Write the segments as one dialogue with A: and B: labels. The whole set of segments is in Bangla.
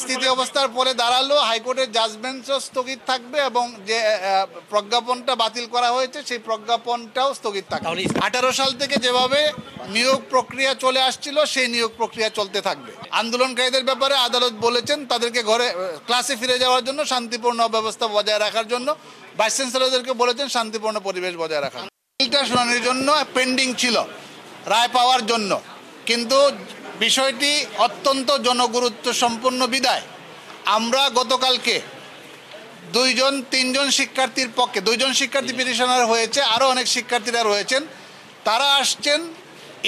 A: স্থিতি অবস্থার পরে দাঁড়ালো হাইকোর্টের জাজমেন্টও স্থগিত থাকবে এবং যে প্রজ্ঞাপনটা বাতিল করা হয়েছে সেই প্রজ্ঞাপনটাও স্থগিত থাকবে। 18 সাল থেকে যেভাবে নিয়োগ প্রক্রিয়া চলে আসছিল সেই নিয়োগ প্রক্রিয়া চলতে থাকবে। আন্দোলনকারীদের ব্যাপারে আদালত বলেছেন তাদেরকে ক্লাসে ফিরে যাওয়ার জন্য শান্তিপূর্ণ ব্যবস্থা বজায় রাখার জন্য ভাইস চ্যান্সেলরদেরকে বলেছেন শান্তিপূর্ণ পরিবেশ বজায় রাখার। বিলটা শুনানির জন্য পেন্ডিং ছিল রায় পাওয়ার জন্য, কিন্তু বিষয়টি অত্যন্ত জনগুরুত্ব সম্পন্ন বিদায় আমরা গতকালকে 2-3 শিক্ষার্থীর পক্ষে 2 শিক্ষার্থী পিটিশনার হয়েছে, আরও অনেক শিক্ষার্থীরা রয়েছেন, তারা আসছেন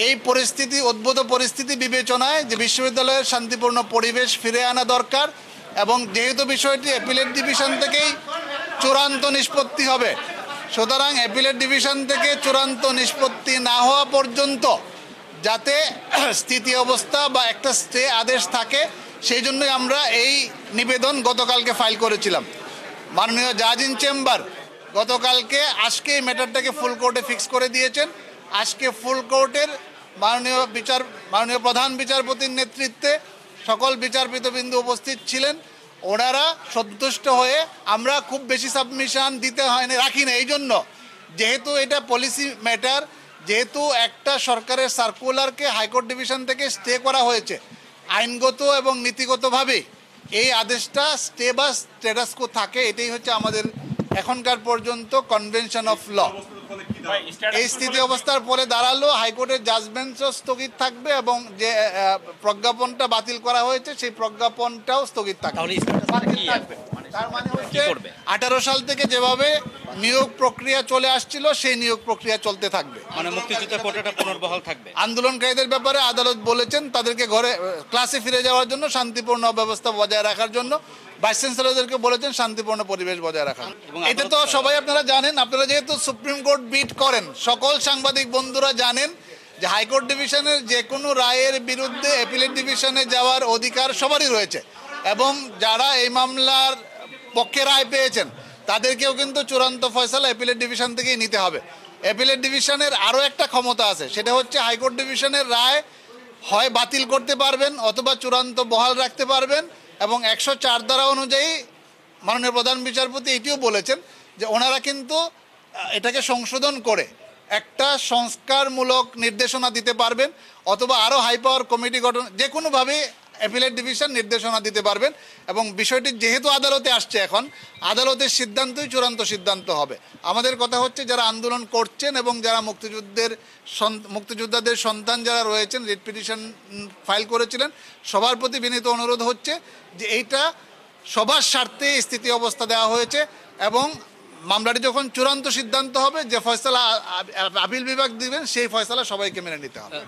A: এই পরিস্থিতি উদ্ভূত পরিস্থিতি বিবেচনায় যে বিশ্ববিদ্যালয়ের শান্তিপূর্ণ পরিবেশ ফিরে আনা দরকার এবং যেহেতু বিষয়টি অ্যাপিলেট ডিভিশন থেকেই চূড়ান্ত নিষ্পত্তি হবে, সুতরাং অ্যাপিলেট ডিভিশন থেকে চূড়ান্ত নিষ্পত্তি না হওয়া পর্যন্ত যাতে স্থিতি অবস্থা বা একটা স্টে আদেশ থাকে সেই জন্যই আমরা এই নিবেদন গতকালকে ফাইল করেছিলাম। মাননীয় জাজ ইন চেম্বার গতকালকে আজকে এই ম্যাটারটাকে ফুল কোর্টে ফিক্স করে দিয়েছেন। আজকে ফুল কোর্টের মাননীয় প্রধান বিচারপতির নেতৃত্বে সকল বিচারপতিবৃন্দ উপস্থিত ছিলেন। ওনারা সন্তুষ্ট হয়ে আমরা খুব বেশি সাবমিশন দিতে হয়নি রাখি না, এই জন্য যেহেতু এটা পলিসি ম্যাটার, যেহেতু একটা সরকারের সার্কুলারকে হাইকোর্ট ডিভিশন থেকে স্টে করা হয়েছে, আইনগত এবং নীতিগতভাবে এই আদেশটা স্টে বা স্ট্যাটাস কো থাকে, এটাই হচ্ছে আমাদের এখনকার পর্যন্ত কনভেনশন অফ ল। এই স্থিতি অবস্থার পরে দাঁড়ালো হাইকোর্টের জাজমেন্টও স্থগিত থাকবে এবং যে প্রজ্ঞাপনটা বাতিল করা হয়েছে সেই প্রজ্ঞাপনটাও স্থগিত থাকবে। তার মানে হচ্ছে 18 সাল থেকে যেভাবে নিয়োগ প্রক্রিয়া চলে আসছিল সেই নিয়োগ প্রক্রিয়া চলতে থাকবে,
B: মানে মুক্তিযুদ্ধের কোটাটা পুনর্বহাল থাকবে।
A: আন্দোলনকারীদের ব্যাপারে আদালত বলেছেন তাদেরকে ক্লাসে ফিরে যাওয়ার জন্য শান্তিপূর্ণ ব্যবস্থা বজায় রাখার জন্য ভাইস চ্যান্সেলরদেরকে বলেছেন শান্তিপূর্ণ পরিবেশ বজায় রাখার। এটা তো সবাই আপনারা জানেন, আপনারা যেহেতু সুপ্রিম কোর্ট বিট করেন, সকল সাংবাদিক বন্ধুরা জানেন যে হাইকোর্ট ডিভিশনের যে কোনো রায়ের বিরুদ্ধে অ্যাপিলেট ডিভিশনে যাওয়ার অধিকার সবারই রয়েছে এবং যারা এই মামলার পক্ষে রায় পেয়েছেন তাদেরকেও কিন্তু চূড়ান্ত ফয়সালা অ্যাপিলেট ডিভিশন থেকেই নিতে হবে। অ্যাপিলেট ডিভিশনের আরও একটা ক্ষমতা আছে, সেটা হচ্ছে হাইকোর্ট ডিভিশনের রায় হয় বাতিল করতে পারবেন অথবা চূড়ান্ত বহাল রাখতে পারবেন এবং 104 ধারা অনুযায়ী মাননীয় প্রধান বিচারপতি এটিও বলেছেন যে ওনারা কিন্তু এটাকে সংশোধন করে একটা সংস্কারমূলক নির্দেশনা দিতে পারবেন অথবা আরও হাই পাওয়ার কমিটি গঠন যে কোনোভাবে অ্যাপিলেট ডিভিশন নির্দেশনা দিতে পারবেন এবং বিষয়টি যেহেতু আদালতে আসছে এখন আদালতের সিদ্ধান্তই চূড়ান্ত সিদ্ধান্ত হবে। আমাদের কথা হচ্ছে যারা আন্দোলন করছেন এবং যারা মুক্তিযোদ্ধাদের সন্তান যারা রয়েছেন রিট পিটিশন ফাইল করেছিলেন সবার প্রতি বিনীত অনুরোধ হচ্ছে যে এইটা সবার স্বার্থে স্থিতি অবস্থা দেওয়া হয়েছে এবং মামলাটি যখন চূড়ান্ত সিদ্ধান্ত হবে যে ফয়সালা আপিল বিভাগ দিবেন সেই ফয়সালা সবাইকে মেনে নিতে হবে।